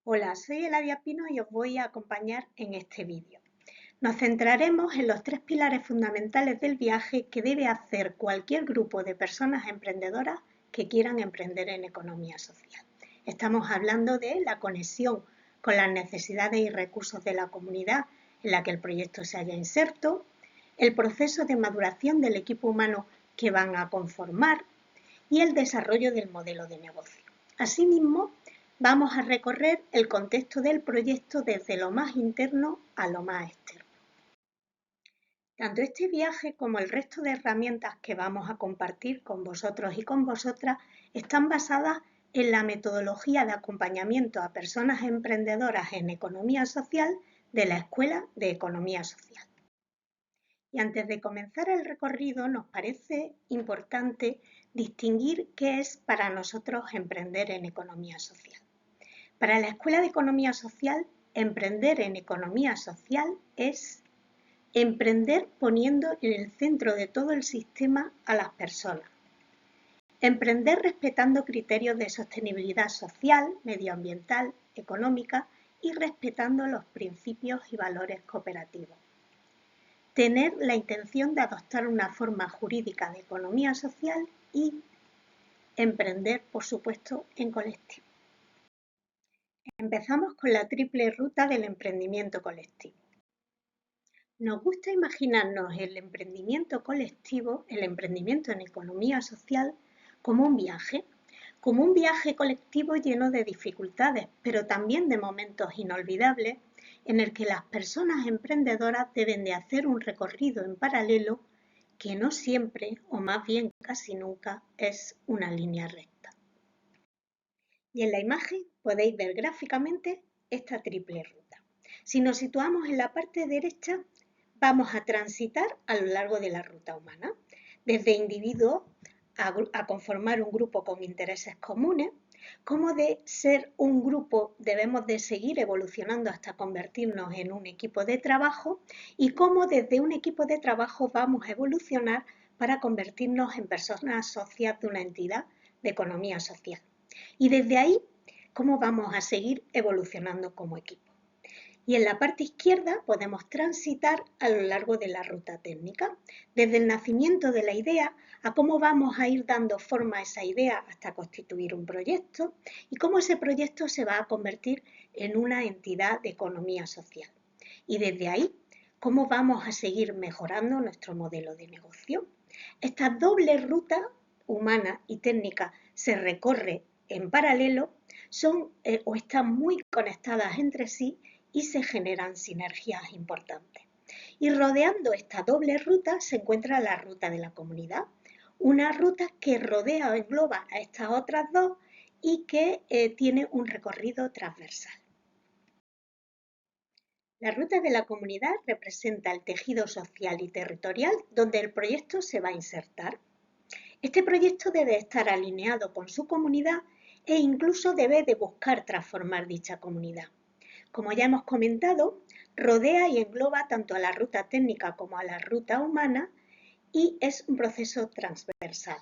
Hola, soy Eladia Pino y os voy a acompañar en este vídeo. Nos centraremos en los tres pilares fundamentales del viaje que debe hacer cualquier grupo de personas emprendedoras que quieran emprender en economía social. Estamos hablando de la conexión con las necesidades y recursos de la comunidad en la que el proyecto se haya inserto, el proceso de maduración del equipo humano que van a conformar y el desarrollo del modelo de negocio. Asimismo, vamos a recorrer el contexto del proyecto desde lo más interno a lo más externo. Tanto este viaje como el resto de herramientas que vamos a compartir con vosotros y con vosotras están basadas en la metodología de acompañamiento a personas emprendedoras en economía social de la Escuela de Economía Social. Y antes de comenzar el recorrido, nos parece importante distinguir qué es para nosotros emprender en economía social. Para la Escuela de Economía Social, emprender en economía social es emprender poniendo en el centro de todo el sistema a las personas. Emprender respetando criterios de sostenibilidad social, medioambiental, económica y respetando los principios y valores cooperativos. Tener la intención de adoptar una forma jurídica de economía social y emprender, por supuesto, en colectivo. Empezamos con la triple ruta del emprendimiento colectivo. Nos gusta imaginarnos el emprendimiento colectivo, el emprendimiento en economía social, como un viaje colectivo lleno de dificultades, pero también de momentos inolvidables en el que las personas emprendedoras deben de hacer un recorrido en paralelo que no siempre, o más bien casi nunca, es una línea recta. Y en la imagen podéis ver gráficamente esta triple ruta. Si nos situamos en la parte derecha, vamos a transitar a lo largo de la ruta humana, desde individuos a conformar un grupo con intereses comunes, cómo de ser un grupo debemos de seguir evolucionando hasta convertirnos en un equipo de trabajo y cómo desde un equipo de trabajo vamos a evolucionar para convertirnos en personas socias de una entidad de economía social. Y desde ahí, cómo vamos a seguir evolucionando como equipo. Y en la parte izquierda podemos transitar a lo largo de la ruta técnica, desde el nacimiento de la idea a cómo vamos a ir dando forma a esa idea hasta constituir un proyecto y cómo ese proyecto se va a convertir en una entidad de economía social. Y desde ahí, cómo vamos a seguir mejorando nuestro modelo de negocio. Esta doble ruta humana y técnica se recorre en paralelo, son o están muy conectadas entre sí y se generan sinergias importantes. Y rodeando esta doble ruta se encuentra la ruta de la comunidad, una ruta que rodea o engloba a estas otras dos y que tiene un recorrido transversal. La ruta de la comunidad representa el tejido social y territorial donde el proyecto se va a insertar. Este proyecto debe estar alineado con su comunidad e incluso debe de buscar transformar dicha comunidad. Como ya hemos comentado, rodea y engloba tanto a la ruta técnica como a la ruta humana y es un proceso transversal.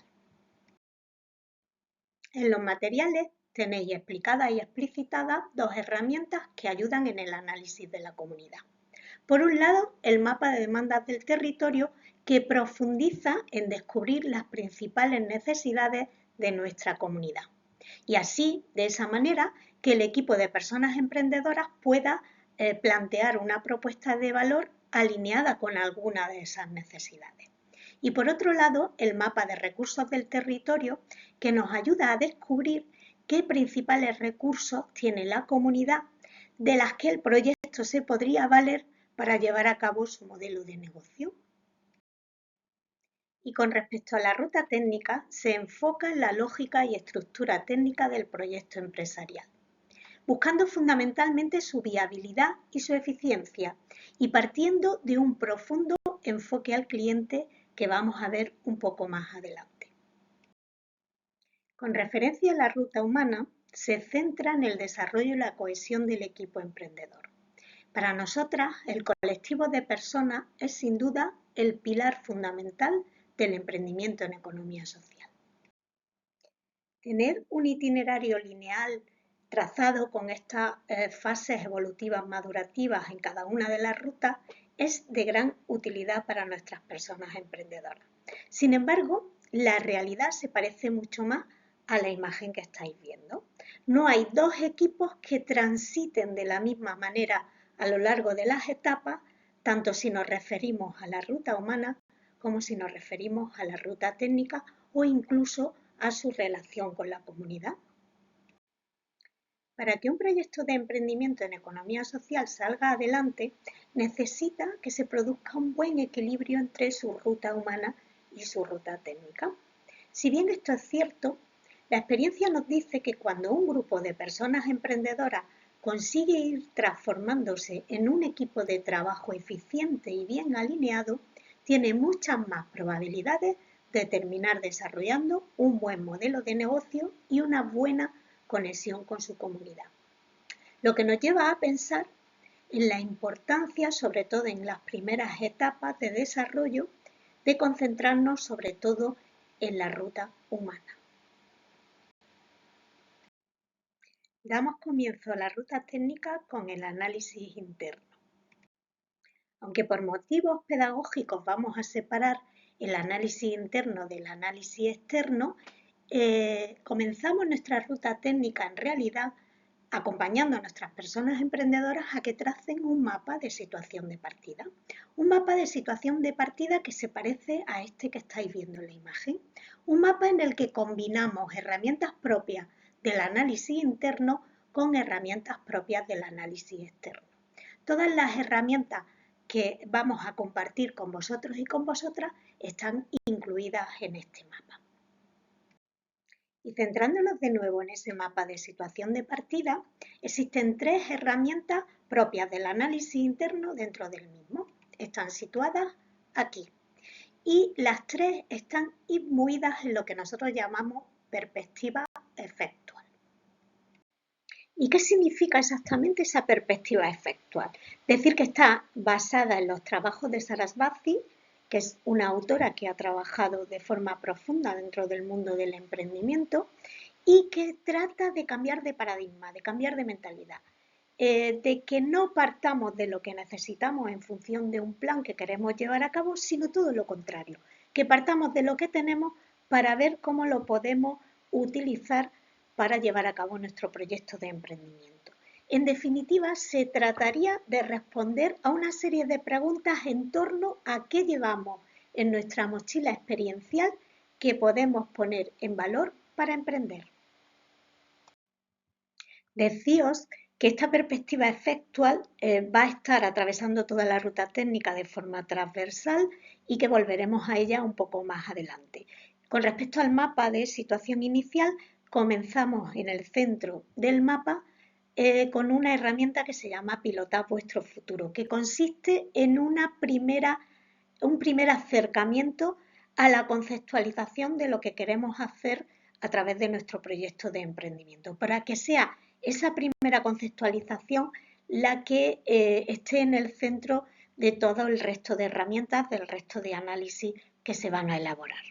En los materiales tenéis explicadas y explicitadas dos herramientas que ayudan en el análisis de la comunidad. Por un lado, el mapa de demandas del territorio que profundiza en descubrir las principales necesidades de nuestra comunidad. Y así, de esa manera, que el equipo de personas emprendedoras pueda plantear una propuesta de valor alineada con alguna de esas necesidades. Y por otro lado, el mapa de recursos del territorio que nos ayuda a descubrir qué principales recursos tiene la comunidad de las que el proyecto se podría valer para llevar a cabo su modelo de negocio. Y con respecto a la ruta técnica, se enfoca en la lógica y estructura técnica del proyecto empresarial, buscando fundamentalmente su viabilidad y su eficiencia y partiendo de un profundo enfoque al cliente que vamos a ver un poco más adelante. Con referencia a la ruta humana, se centra en el desarrollo y la cohesión del equipo emprendedor. Para nosotras, el colectivo de personas es sin duda el pilar fundamental del emprendimiento en economía social. Tener un itinerario lineal, trazado con estas fases evolutivas madurativas en cada una de las rutas es de gran utilidad para nuestras personas emprendedoras. Sin embargo, la realidad se parece mucho más a la imagen que estáis viendo. No hay dos equipos que transiten de la misma manera a lo largo de las etapas, tanto si nos referimos a la ruta humana como si nos referimos a la ruta técnica o incluso a su relación con la comunidad. Para que un proyecto de emprendimiento en economía social salga adelante, necesita que se produzca un buen equilibrio entre su ruta humana y su ruta técnica. Si bien esto es cierto, la experiencia nos dice que cuando un grupo de personas emprendedoras consigue ir transformándose en un equipo de trabajo eficiente y bien alineado, tiene muchas más probabilidades de terminar desarrollando un buen modelo de negocio y una buena conexión con su comunidad. Lo que nos lleva a pensar en la importancia, sobre todo en las primeras etapas de desarrollo, de concentrarnos sobre todo en la ruta humana. Damos comienzo a la ruta técnica con el análisis interno. Aunque por motivos pedagógicos vamos a separar el análisis interno del análisis externo, comenzamos nuestra ruta técnica en realidad acompañando a nuestras personas emprendedoras a que tracen un mapa de situación de partida. Un mapa de situación de partida que se parece a este que estáis viendo en la imagen. Un mapa en el que combinamos herramientas propias del análisis interno con herramientas propias del análisis externo. Todas las herramientas que vamos a compartir con vosotros y con vosotras están incluidas en este mapa. Y centrándonos de nuevo en ese mapa de situación de partida, existen tres herramientas propias del análisis interno dentro del mismo. Están situadas aquí. Y las tres están imbuidas en lo que nosotros llamamos perspectiva efectual. ¿Y qué significa exactamente esa perspectiva efectual? Decir que está basada en los trabajos de Sarasvathy, que es una autora que ha trabajado de forma profunda dentro del mundo del emprendimiento y que trata de cambiar de paradigma, de cambiar de mentalidad, de que no partamos de lo que necesitamos en función de un plan que queremos llevar a cabo, sino todo lo contrario, que partamos de lo que tenemos para ver cómo lo podemos utilizar para llevar a cabo nuestro proyecto de emprendimiento. En definitiva, se trataría de responder a una serie de preguntas en torno a qué llevamos en nuestra mochila experiencial que podemos poner en valor para emprender. Decíos que esta perspectiva efectual va a estar atravesando toda la ruta técnica de forma transversal y que volveremos a ella un poco más adelante. Con respecto al mapa de situación inicial, comenzamos en el centro del mapa con una herramienta que se llama Pilotad vuestro futuro, que consiste en un primer acercamiento a la conceptualización de lo que queremos hacer a través de nuestro proyecto de emprendimiento, para que sea esa primera conceptualización la que esté en el centro de todo el resto de herramientas, del resto de análisis que se van a elaborar.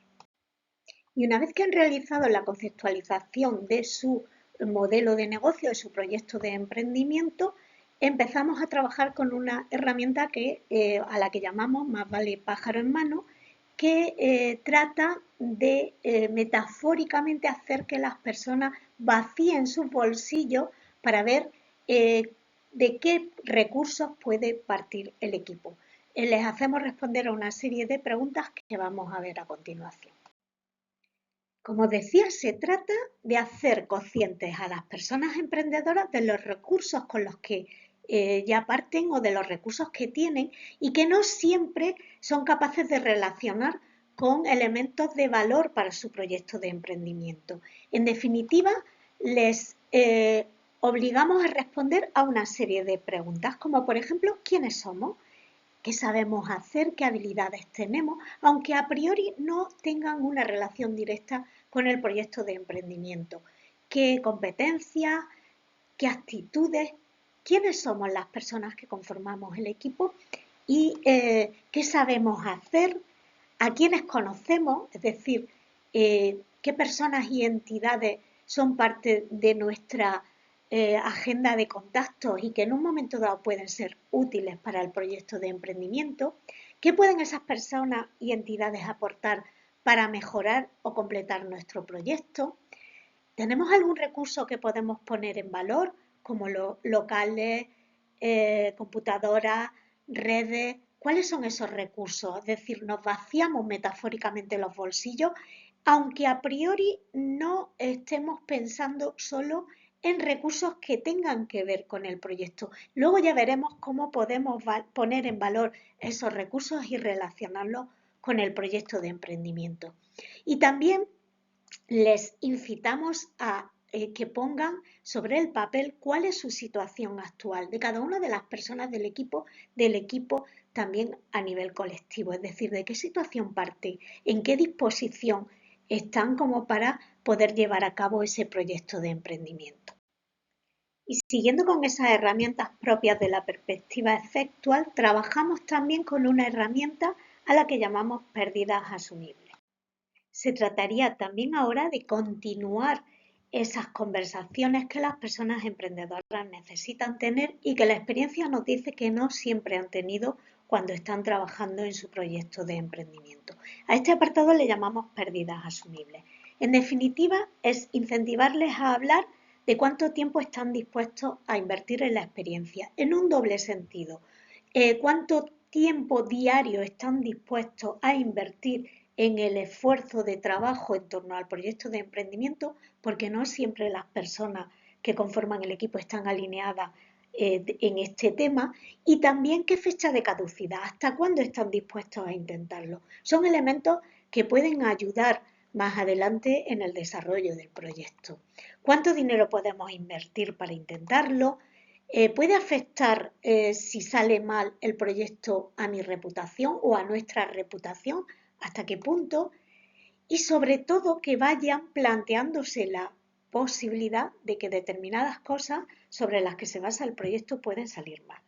Y una vez que han realizado la conceptualización de su modelo de negocio, de su proyecto de emprendimiento, empezamos a trabajar con una herramienta a la que llamamos Más vale pájaro en mano, que trata de metafóricamente hacer que las personas vacíen sus bolsillos para ver de qué recursos puede partir el equipo. Les hacemos responder a una serie de preguntas que vamos a ver a continuación. Como decía, se trata de hacer conscientes a las personas emprendedoras de los recursos con los que ya parten o de los recursos que tienen y que no siempre son capaces de relacionar con elementos de valor para su proyecto de emprendimiento. En definitiva, les obligamos a responder a una serie de preguntas, como por ejemplo, ¿quiénes somos? ¿Qué sabemos hacer? ¿Qué habilidades tenemos? Aunque a priori no tengan una relación directa con el proyecto de emprendimiento. ¿Qué competencias? ¿Qué actitudes? ¿Quiénes somos las personas que conformamos el equipo? ¿Y qué sabemos hacer? ¿A quiénes conocemos? Es decir, ¿qué personas y entidades son parte de nuestra agenda de contactos y que en un momento dado pueden ser útiles para el proyecto de emprendimiento. ¿Qué pueden esas personas y entidades aportar para mejorar o completar nuestro proyecto? ¿Tenemos algún recurso que podemos poner en valor, como los locales, computadoras, redes? ¿Cuáles son esos recursos? Es decir, nos vaciamos metafóricamente los bolsillos, aunque a priori no estemos pensando solo en recursos que tengan que ver con el proyecto. Luego ya veremos cómo podemos poner en valor esos recursos y relacionarlos con el proyecto de emprendimiento. Y también les incitamos a que pongan sobre el papel cuál es su situación actual de cada una de las personas del equipo también a nivel colectivo, es decir, de qué situación parte, en qué disposición están como para poder llevar a cabo ese proyecto de emprendimiento. Y siguiendo con esas herramientas propias de la perspectiva efectual, trabajamos también con una herramienta a la que llamamos pérdidas asumibles. Se trataría también ahora de continuar esas conversaciones que las personas emprendedoras necesitan tener y que la experiencia nos dice que no siempre han tenido cuando están trabajando en su proyecto de emprendimiento. A este apartado le llamamos pérdidas asumibles. En definitiva, es incentivarles a hablar de cuánto tiempo están dispuestos a invertir en la experiencia, en un doble sentido. Cuánto tiempo diario están dispuestos a invertir en el esfuerzo de trabajo en torno al proyecto de emprendimiento, porque no siempre las personas que conforman el equipo están alineadas en este tema, y también qué fecha de caducidad, hasta cuándo están dispuestos a intentarlo. Son elementos que pueden ayudar más adelante en el desarrollo del proyecto. ¿Cuánto dinero podemos invertir para intentarlo? ¿Puede afectar si sale mal el proyecto a mi reputación o a nuestra reputación? ¿Hasta qué punto? Y sobre todo que vayan planteándose la posibilidad de que determinadas cosas sobre las que se basa el proyecto pueden salir mal.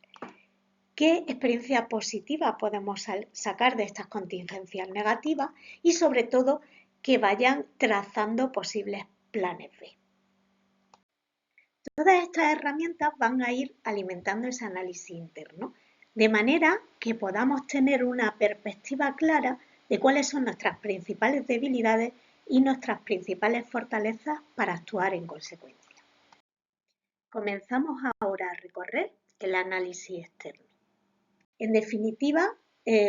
¿Qué experiencia positiva podemos sacar de estas contingencias negativas? Y sobre todo que vayan trazando posibles planes B. Todas estas herramientas van a ir alimentando ese análisis interno, de manera que podamos tener una perspectiva clara de cuáles son nuestras principales debilidades y nuestras principales fortalezas para actuar en consecuencia. Comenzamos ahora a recorrer el análisis externo. En definitiva,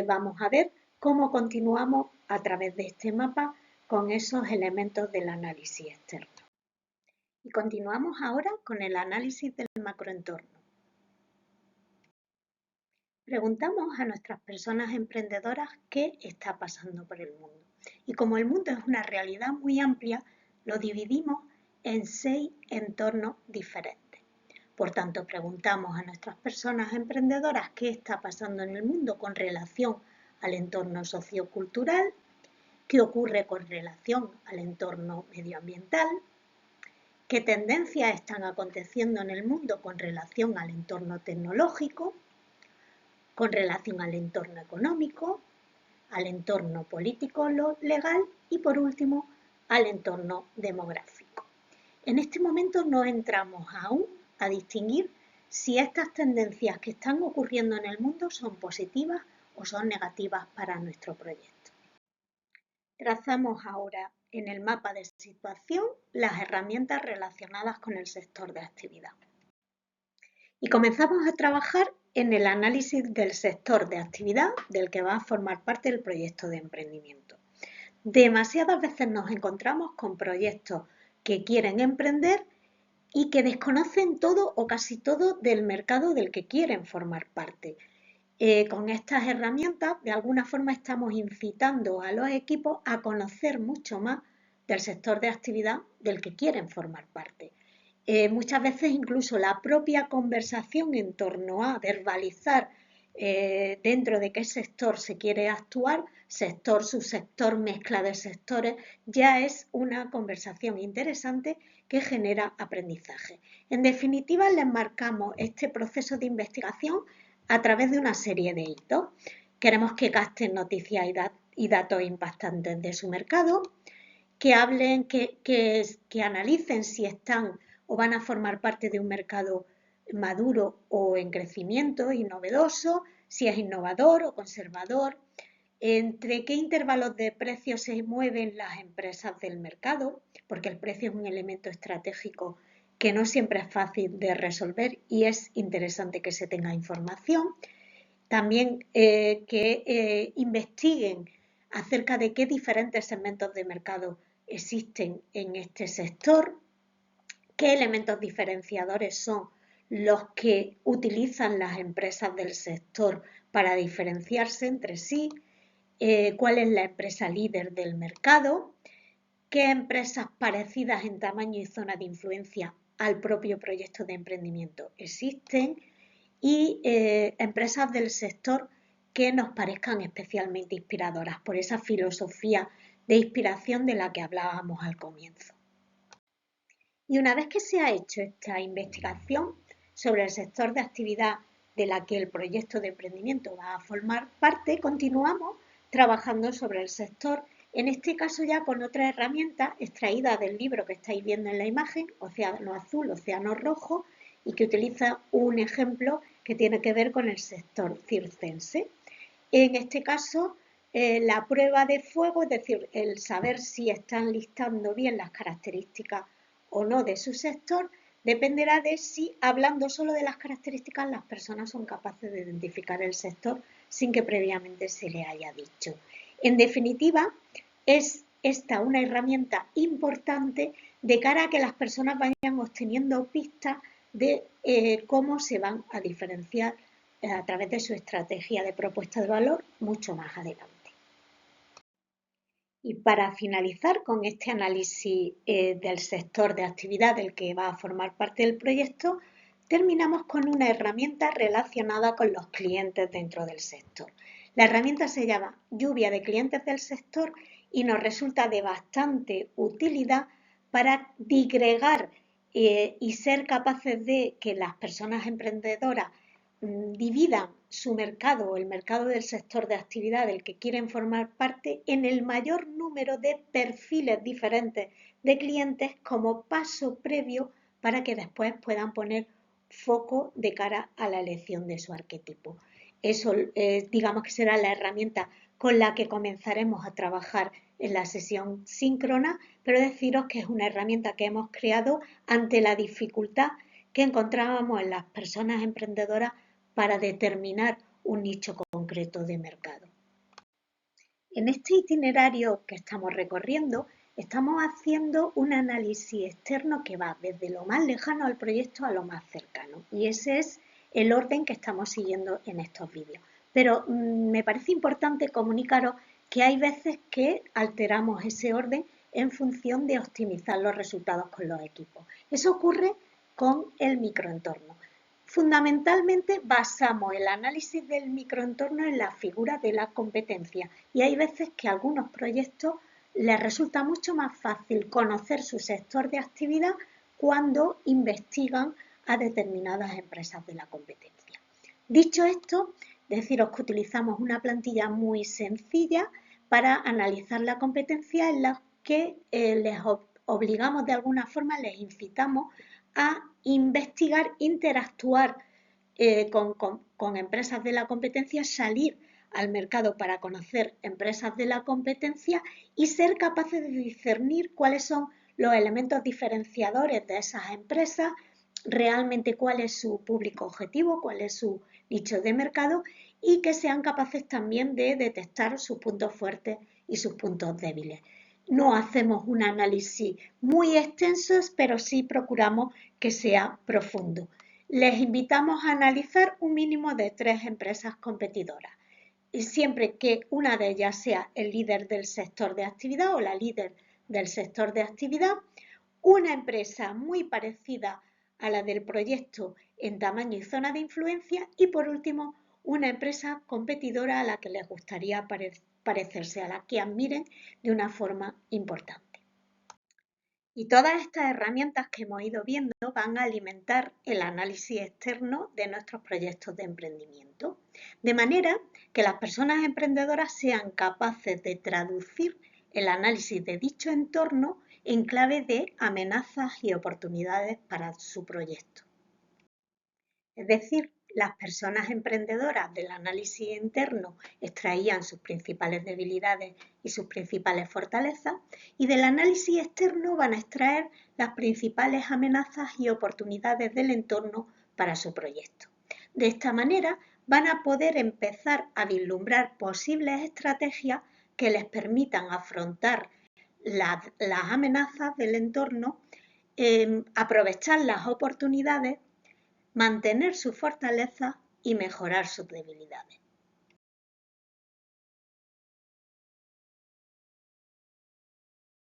vamos a ver cómo continuamos a través de este mapa con esos elementos del análisis externo. Y continuamos ahora con el análisis del macroentorno. Preguntamos a nuestras personas emprendedoras qué está pasando por el mundo. Y como el mundo es una realidad muy amplia, lo dividimos en 6 entornos diferentes. Por tanto, preguntamos a nuestras personas emprendedoras qué está pasando en el mundo con relación al entorno sociocultural, qué ocurre con relación al entorno medioambiental, qué tendencias están aconteciendo en el mundo con relación al entorno tecnológico, con relación al entorno económico, al entorno político legal y por último al entorno demográfico. En este momento no entramos aún a distinguir si estas tendencias que están ocurriendo en el mundo son positivas o son negativas para nuestro proyecto. Trazamos ahora en el mapa de situación las herramientas relacionadas con el sector de actividad. Y comenzamos a trabajar en el análisis del sector de actividad del que va a formar parte del proyecto de emprendimiento. Demasiadas veces nos encontramos con proyectos que quieren emprender y que desconocen todo o casi todo del mercado del que quieren formar parte. Con estas herramientas, de alguna forma, estamos incitando a los equipos a conocer mucho más del sector de actividad del que quieren formar parte. Muchas veces incluso la propia conversación en torno a verbalizar dentro de qué sector se quiere actuar, sector, subsector, mezcla de sectores, ya es una conversación interesante que genera aprendizaje. En definitiva, les marcamos este proceso de investigación a través de una serie de hitos. Queremos que capten noticias y datos impactantes de su mercado, que hablen, que analicen si están o van a formar parte de un mercado maduro o en crecimiento y novedoso, si es innovador o conservador, entre qué intervalos de precios se mueven las empresas del mercado, porque el precio es un elemento estratégico que no siempre es fácil de resolver y es interesante que se tenga información. También que investiguen acerca de qué diferentes segmentos de mercado existen en este sector, qué elementos diferenciadores son los que utilizan las empresas del sector para diferenciarse entre sí, cuál es la empresa líder del mercado, qué empresas parecidas en tamaño y zona de influencia al propio proyecto de emprendimiento existen y empresas del sector que nos parezcan especialmente inspiradoras por esa filosofía de inspiración de la que hablábamos al comienzo. Y una vez que se ha hecho esta investigación sobre el sector de actividad de la que el proyecto de emprendimiento va a formar parte, continuamos trabajando sobre el sector, en este caso ya con otra herramienta extraída del libro que estáis viendo en la imagen, Océano Azul, Océano Rojo, y que utiliza un ejemplo que tiene que ver con el sector circense. En este caso, la prueba de fuego, es decir, el saber si están listando bien las características o no de su sector, dependerá de si, hablando solo de las características, las personas son capaces de identificar el sector sin que previamente se le haya dicho. En definitiva, es esta una herramienta importante de cara a que las personas vayan obteniendo pistas de cómo se van a diferenciar a través de su estrategia de propuesta de valor mucho más adelante. Y para finalizar con este análisis del sector de actividad del que va a formar parte del proyecto, terminamos con una herramienta relacionada con los clientes dentro del sector. La herramienta se llama Lluvia de clientes del sector y nos resulta de bastante utilidad para digregar y ser capaces de que las personas emprendedoras dividan su mercado o el mercado del sector de actividad del que quieren formar parte en el mayor número de perfiles diferentes de clientes como paso previo para que después puedan poner foco de cara a la elección de su arquetipo. Eso digamos que será la herramienta con la que comenzaremos a trabajar en la sesión síncrona, pero deciros que es una herramienta que hemos creado ante la dificultad que encontrábamos en las personas emprendedoras para determinar un nicho concreto de mercado. En este itinerario que estamos recorriendo, estamos haciendo un análisis externo que va desde lo más lejano al proyecto a lo más cercano. Y ese es el orden que estamos siguiendo en estos vídeos. Pero me parece importante comunicaros que hay veces que alteramos ese orden en función de optimizar los resultados con los equipos. Eso ocurre con el microentorno. Fundamentalmente basamos el análisis del microentorno en la figura de la competencia y hay veces que a algunos proyectos les resulta mucho más fácil conocer su sector de actividad cuando investigan a determinadas empresas de la competencia. Dicho esto, deciros que utilizamos una plantilla muy sencilla para analizar la competencia en la que les obligamos de alguna forma, les incitamos a investigar, interactuar con empresas de la competencia, salir al mercado para conocer empresas de la competencia y ser capaces de discernir cuáles son los elementos diferenciadores de esas empresas, realmente cuál es su público objetivo, cuál es su nicho de mercado y que sean capaces también de detectar sus puntos fuertes y sus puntos débiles. No hacemos un análisis muy extenso, pero sí procuramos que sea profundo. Les invitamos a analizar un mínimo de 3 empresas competidoras, y siempre que una de ellas sea el líder del sector de actividad o la líder del sector de actividad, una empresa muy parecida a la del proyecto en tamaño y zona de influencia y por último una empresa competidora a la que les gustaría parecerse, a la que admiren de una forma importante. Y todas estas herramientas que hemos ido viendo van a alimentar el análisis externo de nuestros proyectos de emprendimiento, de manera que las personas emprendedoras sean capaces de traducir el análisis de dicho entorno en clave de amenazas y oportunidades para su proyecto. Es decir, las personas emprendedoras del análisis interno extraían sus principales debilidades y sus principales fortalezas, y del análisis externo van a extraer las principales amenazas y oportunidades del entorno para su proyecto. De esta manera van a poder empezar a vislumbrar posibles estrategias que les permitan afrontar las amenazas del entorno, aprovechar las oportunidades, mantener sus fortalezas y mejorar sus debilidades.